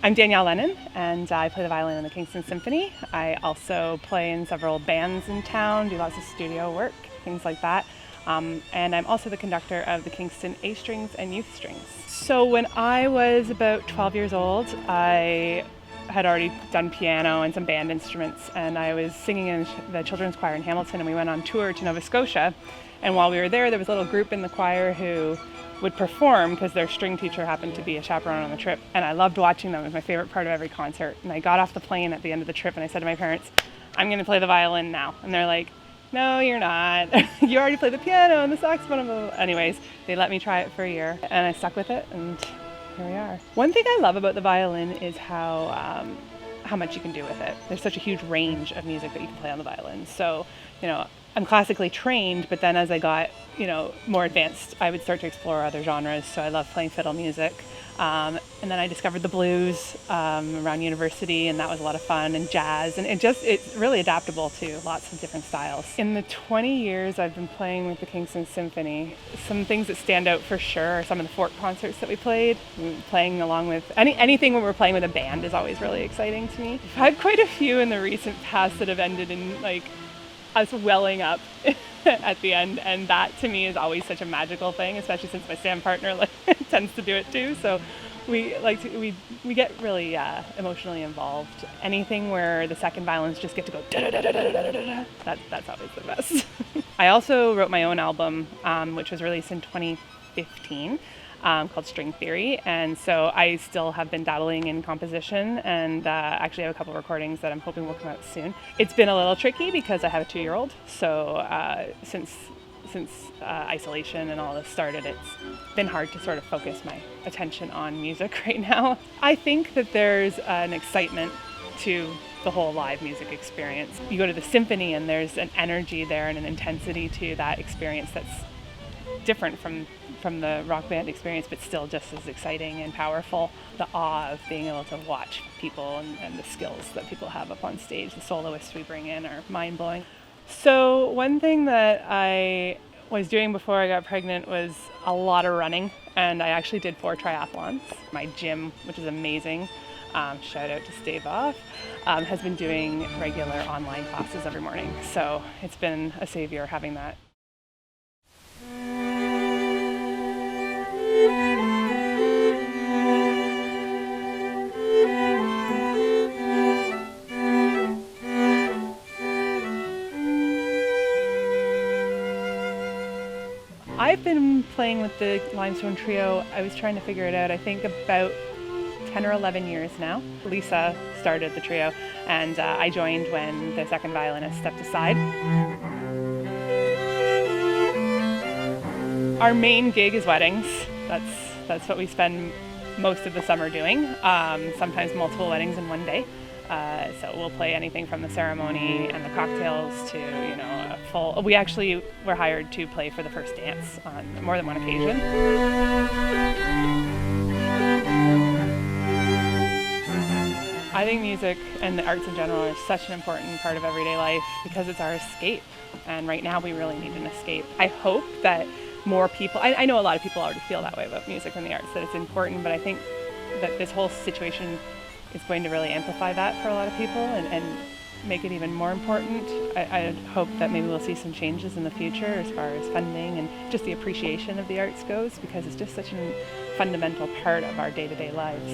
I'm Danielle Lennon, and I play the violin in the Kingston Symphony. I also play in several bands in town, do lots of studio work, things like that. And I'm also the conductor of the Kingston A strings and youth strings. So when I was about 12 years old, I had already done piano and some band instruments, and I was singing in the children's choir in Hamilton, and we went on tour to Nova Scotia. And while we were there was a little group in the choir who would perform because their string teacher happened to be a chaperone on the trip, and I loved watching them. It was my favorite part of every concert. And I got off the plane at the end of the trip and I said to my parents, I'm going to play the violin now. And they're like, no, you're not. You already play the piano and the saxophone. Anyways, they let me try it for a year, and I stuck with it, and here we are. One thing I love about the violin is how much you can do with it. There's such a huge range of music that you can play on the violin. So, I'm classically trained, but then as I got, more advanced, I would start to explore other genres. So I love playing fiddle music. And then I discovered the blues around university, and that was a lot of fun, and jazz. And it's really adaptable to lots of different styles. In the 20 years I've been playing with the Kingston Symphony, some things that stand out for sure are some of the Fort concerts that we played. Playing along with anything when we're playing with a band is always really exciting to me. I've had quite a few in the recent past that have ended in us welling up at the end, and that to me is always such a magical thing, especially since my stand partner tends to do it too. So we get really emotionally involved. Anything where the second violins just get to go that's always the best. I also wrote my own album, which was released in 2015. Called String Theory, and so I still have been dabbling in composition, and actually have a couple recordings that I'm hoping will come out soon. It's been a little tricky because I have a 2-year-old, so since isolation and all this started, it's been hard to sort of focus my attention on music right now. I think that there's an excitement to the whole live music experience. You go to the symphony and there's an energy there and an intensity to that experience that's different from the rock band experience, but still just as exciting and powerful. The awe of being able to watch people and the skills that people have up on stage, the soloists we bring in are mind-blowing. So one thing that I was doing before I got pregnant was a lot of running, and I actually did 4 triathlons. My gym, which is amazing, shout out to Stave Off, has been doing regular online classes every morning. So it's been a savior having that. I've been playing with the Limestone Trio. I was trying to figure it out, I think about 10 or 11 years now. Lisa started the trio, and I joined when the second violinist stepped aside. Our main gig is weddings. That's what we spend most of the summer doing, sometimes multiple weddings in one day. So we'll play anything from the ceremony and the cocktails to, a full... We actually were hired to play for the first dance on more than one occasion. I think music and the arts in general are such an important part of everyday life because it's our escape. And right now we really need an escape. I hope that more people... I know a lot of people already feel that way about music and the arts, that it's important, but I think that this whole situation is going to really amplify that for a lot of people and make it even more important. I hope that maybe we'll see some changes in the future as far as funding and just the appreciation of the arts goes, because it's just such a fundamental part of our day-to-day lives.